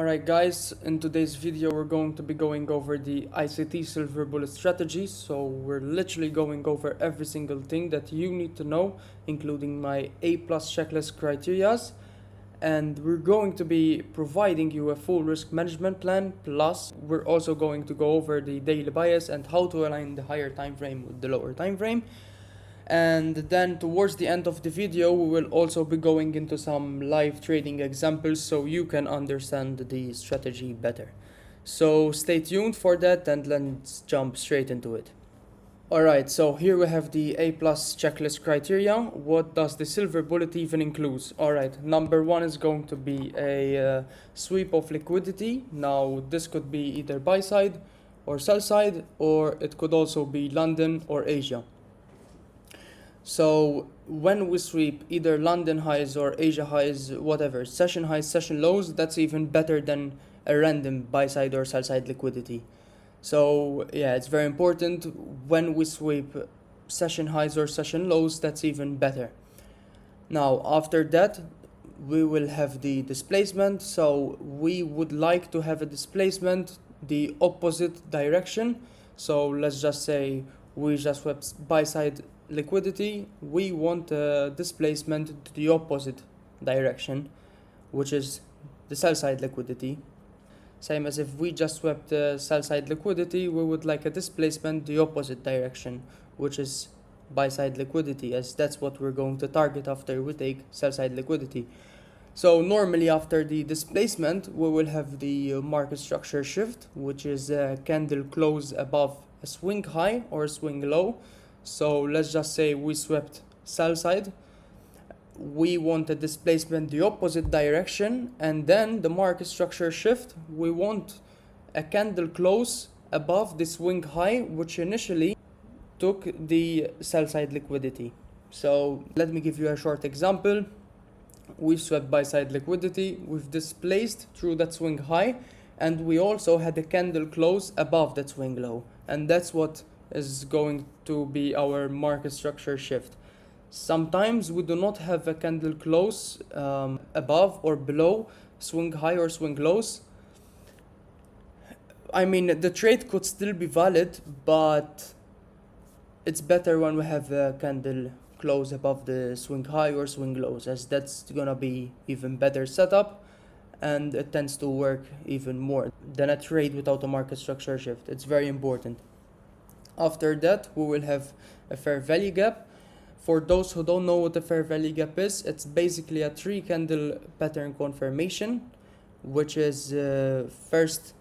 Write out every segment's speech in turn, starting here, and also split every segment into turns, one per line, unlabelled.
Alright guys, in today's video we're going to be going over the ICT silver bullet strategy. So we're literally going over every single thing that you need to know, including my A+ checklist criterias. And we're going to be providing you a full risk management plan, plus we're also going to go over the daily bias and how to align the higher time frame with the lower time frame. And then towards the end of the video we will also be going into some live trading examples so you can understand the strategy better. So stay tuned for that and let's jump straight into it. Alright, so here we have the A+ checklist criteria. What does the silver bullet even include? Alright, number one is going to be a sweep of liquidity. Now this could be either buy side or sell side, or it could also be London or Asia. So when we sweep either London highs or Asia highs, whatever, session highs, session lows, that's even better than a random buy side or sell side liquidity. So yeah, it's very important. When we sweep session highs or session lows, that's even better. Now after that we will have the displacement. So we would like to have a displacement the opposite direction. So let's just say we just swept buy side liquidity, we want displacement to the opposite direction, which is the sell side liquidity. Same as if we just swept sell side liquidity, we would like a displacement the opposite direction, which is buy side liquidity, as that's what we're going to target after we take sell side liquidity. So normally after the displacement we will have the market structure shift, which is a candle close above a swing high or a swing low. So let's just say we swept sell side, we want a displacement the opposite direction, and then the market structure shift, we want a candle close above the swing high, which initially took the sell side liquidity. So let me give you a short example. We've swept buy side liquidity, we've displaced through that swing high, and we also had a candle close above that swing low, and that's what is going to be our market structure shift. Sometimes we do not have a candle close above or below swing high or swing lows. I mean, the trade could still be valid, but it's better when we have a candle close above the swing high or swing lows, as that's gonna be even better setup and it tends to work even more than a trade without a market structure shift. It's very important. After that we will have a fair value gap. For those who don't know what the fair value gap is, it's basically a 3 candle pattern confirmation, which is first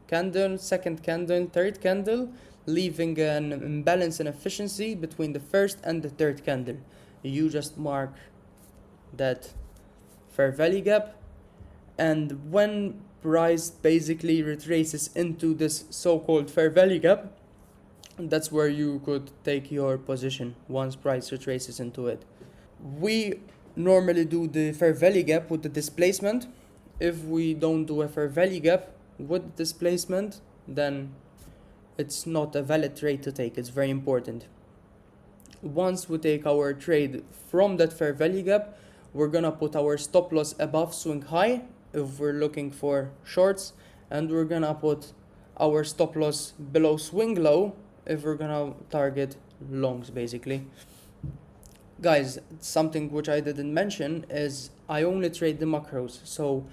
candle, second candle, third candle, leaving an imbalance in efficiency between the first and the third candle. You just mark that fair value gap, and when price basically retraces into this so-called fair value gap, that's where you could take your position once price retraces into it. We normally do the fair value gap with the displacement. If we don't do a fair value gap with displacement, then it's not a valid trade to take. It's very important. Once we take our trade from that fair value gap, we're gonna put our stop loss above swing high if we're looking for shorts, and we're gonna put our stop loss below swing low if we're gonna target longs. Basically, guys, something which I didn't mention is I only trade the macros. So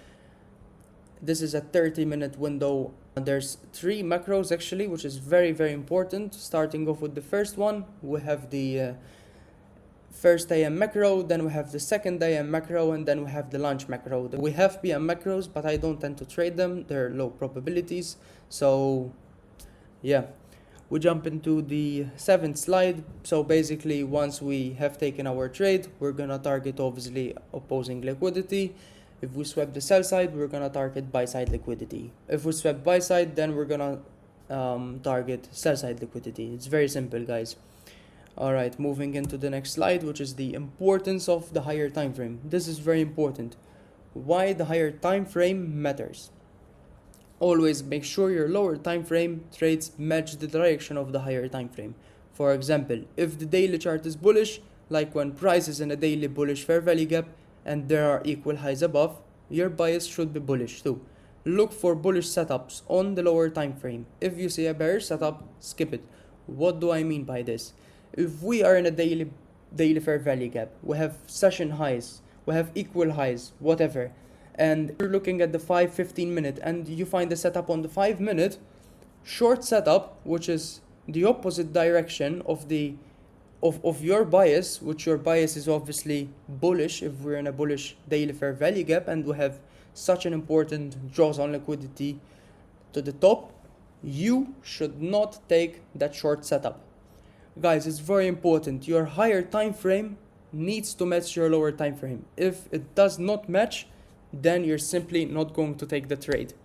this is a 30-minute window. There's 3 macros actually, which is very important. Starting off with the first one, we have the first AM macro, then we have the second AM macro, and then we have the lunch macro. We have PM macros, but I don't tend to trade them. They're low probabilities. So yeah, we jump into the 7th slide. So basically, once we have taken our trade, we're gonna target obviously opposing liquidity. If we swap the sell side, we're gonna target buy side liquidity. If we swap buy side, then we're gonna target sell side liquidity. It's very simple, guys. Alright, moving into the next slide, which is the importance of the higher time frame. This is very important. Why the higher time frame matters. Always make sure your lower time frame trades match the direction of the higher time frame. For example, if the daily chart is bullish, like when price is in a daily bullish fair value gap and there are equal highs above, your bias should be bullish too. look for bullish setups on the lower time frame. If you see a bearish setup, skip it. What do I mean by this? If we are in a daily fair value gap, we have session highs, we have equal highs, whatever, and you're looking at the 5-15 minute and you find the setup on the 5 minute, short setup, which is the opposite direction of the of your bias, which your bias is obviously bullish if we're in a bullish daily fair value gap and we have such an important draws on liquidity to the top, you should not take that short setup. Guys, it's very important. Your higher time frame needs to match your lower time frame. If it does not match, then you're simply not going to take the trade.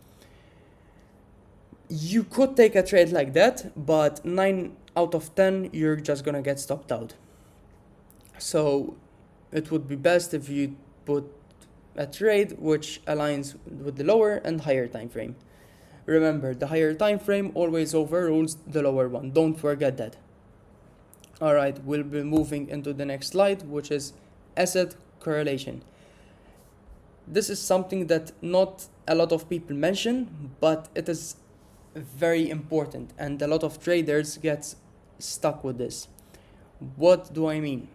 You could take a trade like that, but 9 out of 10 you're just gonna get stopped out. So it would be best if you put a trade which aligns with the lower and higher time frame. Remember, the higher time frame always overrules the lower one. Don't forget that. Alright, we'll be moving into the next slide, which is asset correlation. This is something that not a lot of people mention, but it is very important and a lot of traders get stuck with this. What do I mean?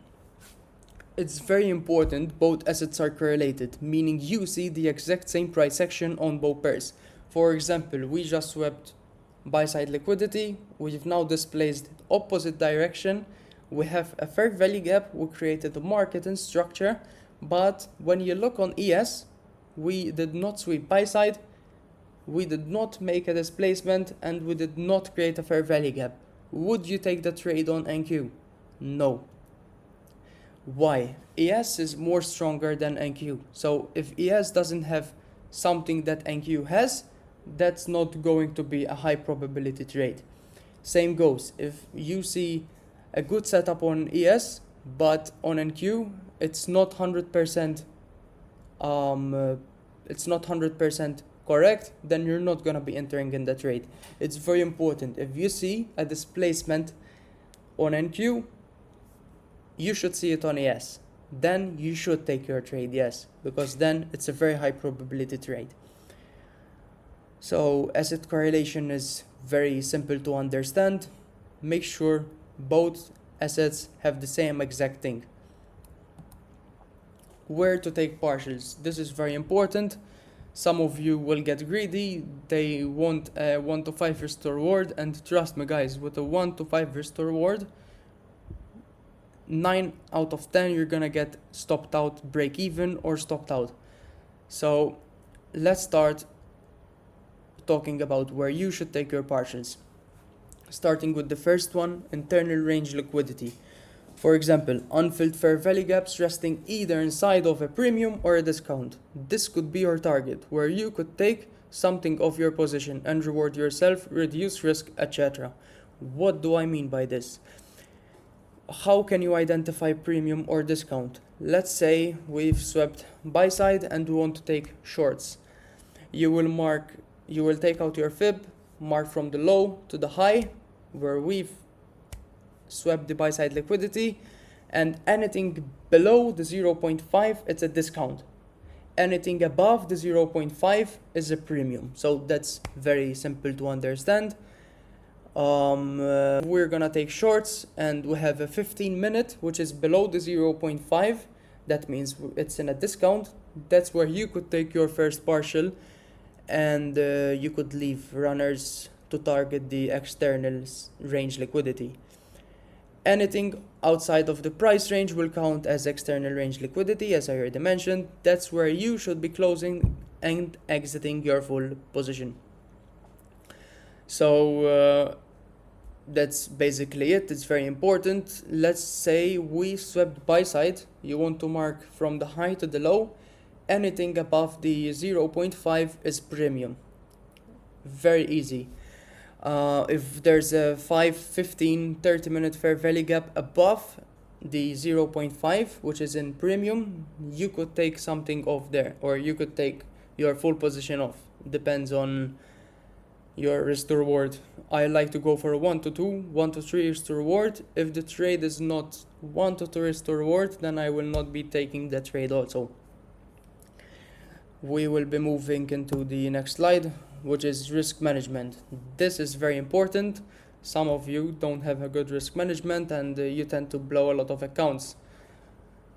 It's very important both assets are correlated, meaning you see the exact same price action on both pairs. For example, we just swept buy side liquidity, we've now displaced opposite direction, we have a fair value gap, we created a market and structure, but when you look on ES, we did not sweep buy side, we did not make a displacement, and we did not create a fair value gap. Would you take the trade on NQ? No. Why? ES is more stronger than NQ. So if ES doesn't have something that NQ has, that's not going to be a high probability trade. Same goes if you see a good setup on ES, but on NQ it's not 100% it's not 100% correct, then you're not gonna be entering in the trade. It's very important. If you see a displacement on NQ, you should see it on ES. Then you should take your trade, yes, because then it's a very high probability trade. So asset correlation is very simple to understand. Make sure both assets have the same exact thing. Where to take partials? This is very important. Some of you will get greedy, they want a 1 to 5 risk to reward, and trust me guys, with a 1 to 5 risk to reward, 9 out of 10 you're gonna get stopped out, break even, or stopped out. So let's start talking about where you should take your partials. Starting with the first one, internal range liquidity. For example, unfilled fair value gaps resting either inside of a premium or a discount. This could be your target, where you could take something of your position and reward yourself, reduce risk, etc. What do I mean by this? How can you identify premium or discount? Let's say we've swept buy side and we want to take shorts. You will take out your fib, mark from the low to the high, where we've swept the buy side liquidity, and anything below the 0.5 it's a discount, anything above the 0.5 is a premium. So that's very simple to understand. We're gonna take shorts and we have a 15-minute which is below the 0.5, that means it's in a discount. That's where you could take your first partial and you could leave runners to target the external range liquidity. Anything outside of the price range will count as external range liquidity, as I already mentioned. That's where you should be closing and exiting your full position. So that's basically it. It's very important. Let's say we swept buy side. You want to mark from the high to the low. Anything above the 0.5 is premium. Very easy. If there's a 5, 15, 30-minute fair value gap above the 0.5, which is in premium, you could take something off there, or you could take your full position off. Depends on your risk to reward. I like to go for a 1 to 2, 1 to 3 risk to reward. If the trade is not 1 to 2 risk to reward, then I will not be taking that trade also. we will be moving into the next slide, which is risk management. This is very important. Some of you don't have a good risk management and you tend to blow a lot of accounts.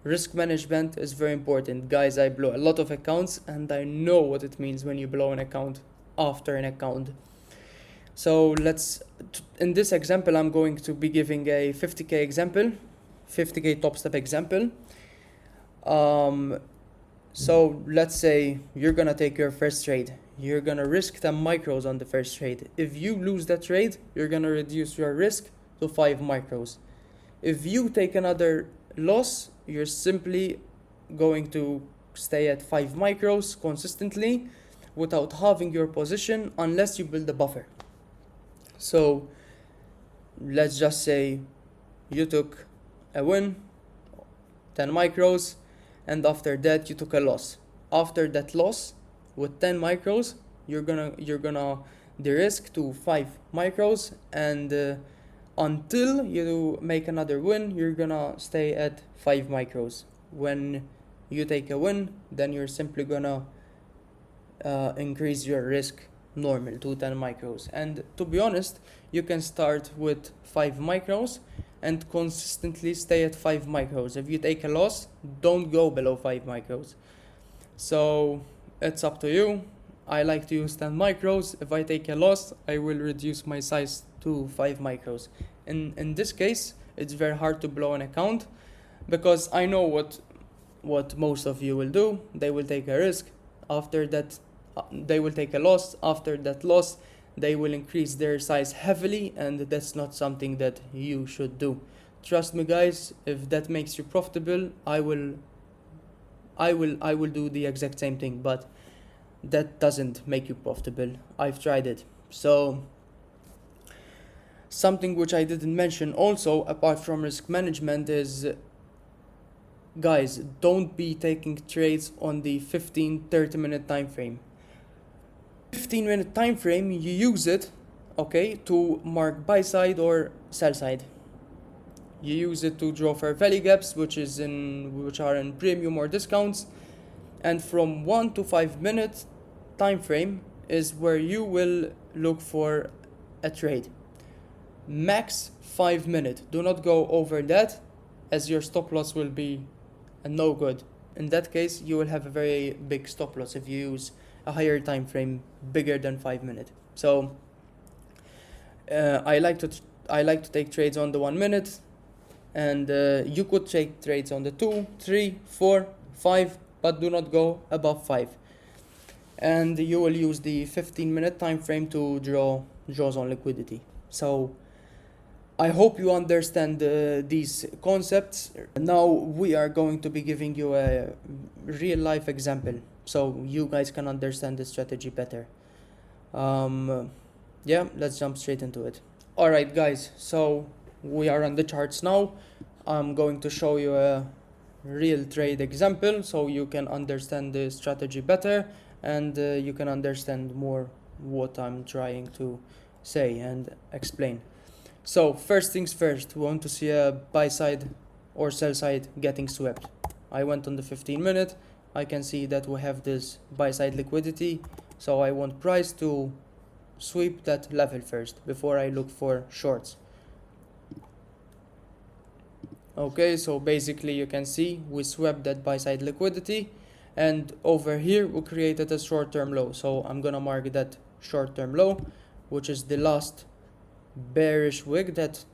Risk management is very important. Guys, I blow a lot of accounts and I know what it means when you blow an account after an account. So in this example, I'm going to be giving a 50k example, 50k top step example. So let's say you're gonna take your first trade. You're gonna risk 10 micros on the first trade. If you lose that trade, you're gonna reduce your risk to 5 micros. If you take another loss, you're simply going to stay at 5 micros consistently without halving your position unless you build a buffer. So let's just say you took a win, 10 micros, and after that you took a loss. After that loss with 10 micros, you're gonna de-risk to 5 micros, and until you make another win, you're gonna stay at 5 micros. When you take a win, then you're simply gonna increase your risk normal to 10 micros. And to be honest, you can start with 5 micros and consistently stay at 5 micros. If you take a loss, don't go below 5 micros. So it's up to you. I like to use 10 micros. If I take a loss, I will reduce my size to 5 micros. In this case, it's very hard to blow an account because I know what most of you will do. They will take a risk. After that, they will take a loss. After that loss, they will increase their size heavily, and that's not something that you should do. Trust me, guys, if that makes you profitable, I will do the exact same thing, but that doesn't make you profitable. I've tried it. So something which I didn't mention also apart from risk management is, guys, don't be taking trades on the 15-30 minute time frame. 15-minute time frame, you use it, okay, to mark buy side or sell side. You use it to draw fair value gaps, which are in premium or discounts, and from 1 to 5 minute time frame is where you will look for a trade. Max 5 minutes. Do not go over that, as your stop loss will be a no good. In that case, you will have a very big stop loss if you use a higher time frame bigger than 5 minutes. So I like to take trades on the 1 minute, and you could take trades on the 2, 3, 4, 5, but do not go above 5. And you will use the 15-minute time frame to draws on liquidity. So I hope you understand these concepts. Now we are going to be giving you a real life example so you guys can understand the strategy better. Yeah, let's jump straight into it. Alright guys, so we are on the charts now. I'm going to show you a real trade example so you can understand the strategy better, and you can understand more what I'm trying to say and explain. So first things first, we want to see a buy side or sell side getting swept. I went on the 15 minute. I can see that we have this buy side liquidity, so I want price to sweep that level first before I look for shorts. Okay, so basically you can see we swept that buy side liquidity, and over here we created a short-term low. So I'm gonna mark that short-term low, which is the last bearish wick that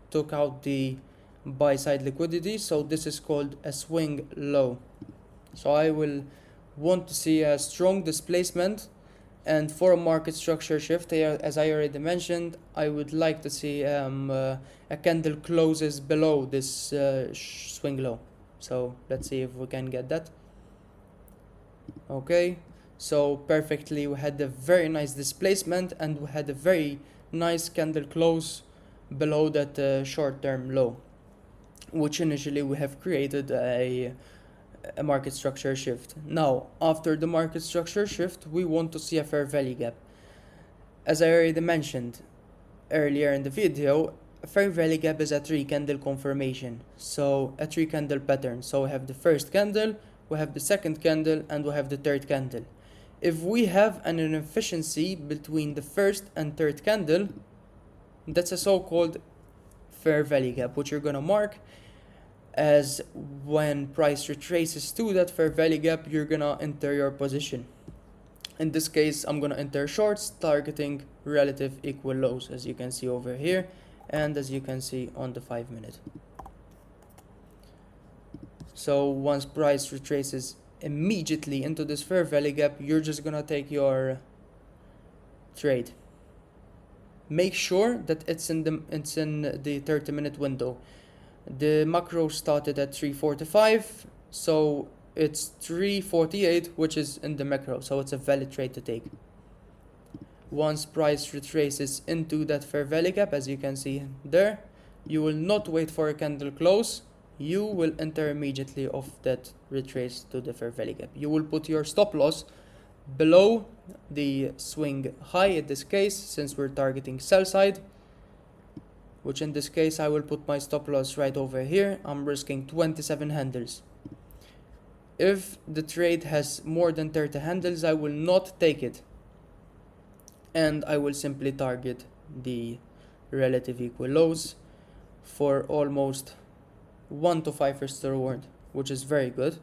took out the buy side liquidity. So this is called a swing low. So I will want to see a strong displacement, and for a market structure shift, as I already mentioned, I would like to see a candle closes below this swing low. So let's see if we can get that. Okay, so perfectly, we had a very nice displacement and we had a very nice candle close below that short-term low, which initially we have created a market structure shift. Now, after the market structure shift, we want to see a fair value gap. As I already mentioned earlier in the video, a fair value gap is a 3 candle confirmation, so a 3 candle pattern. So we have the first candle, we have the second candle, and we have the third candle. If we have an inefficiency between the first and third candle, that's a so-called fair value gap, which you're gonna mark as when price retraces to that fair value gap, you're gonna enter your position. In this case, I'm gonna enter shorts targeting relative equal lows, as you can see over here, and as you can see on the 5-minute. So once price retraces immediately into this fair value gap, you're just gonna take your trade. Make sure that it's in the 30-minute window. The macro started at 345, so it's 348, which is in the macro, so it's a valid trade to take. Once price retraces into that fair value gap, as you can see there, you will not wait for a candle close. You will enter immediately off that retrace to the fair value gap. You will put your stop loss below the swing high in this case, since we're targeting sell side, which in this case I will put my stop loss right over here. I'm risking 27 handles. If the trade has more than 30 handles, I will not take it, and I will simply target the relative equal lows for almost 1 to 5 risk to reward, which is very good.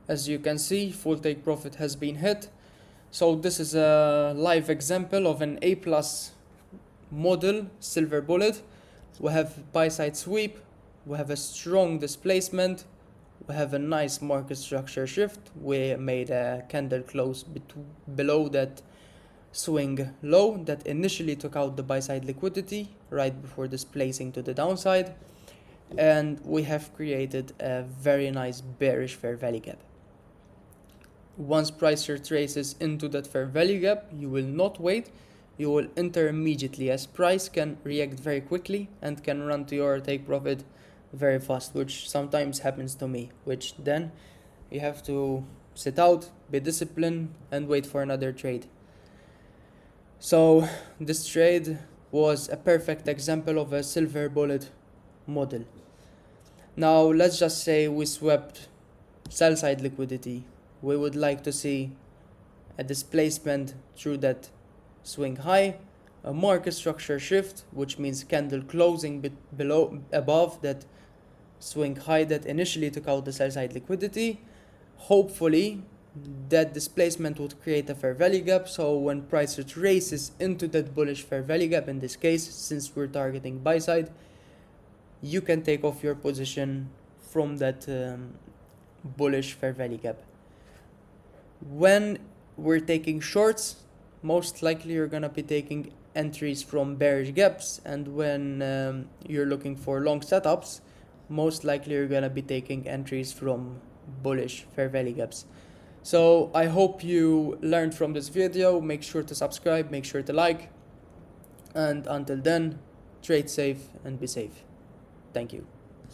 As you can see, full take profit has been hit. So this is a live example of an A+ model silver bullet. We have buy side sweep, we have a strong displacement, we have a nice market structure shift. We made a candle close below that swing low that initially took out the buy side liquidity right before displacing to the downside, and we have created a very nice bearish fair value gap. Once price retraces into that fair value gap, you will not wait, you will enter immediately, as price can react very quickly and can run to your take profit very fast, which sometimes happens to me, which then you have to sit out, be disciplined, and wait for another trade. So this trade was a perfect example of a silver bullet model. Now let's just say we swept sell side liquidity. We would like to see a displacement through that swing high, a market structure shift, which means candle closing above that swing high that initially took out the sell side liquidity. Hopefully that displacement would create a fair value gap, so when price retraces into that bullish fair value gap, in this case, since we're targeting buy side, you can take off your position from that bullish fair value gap. When we're taking shorts, most likely you're gonna be taking entries from bearish gaps, and when you're looking for long setups, most likely you're gonna be taking entries from bullish fair value gaps. So I hope you learned from this video. Make sure to subscribe, make sure to like, and until then, trade safe and be safe. Thank you.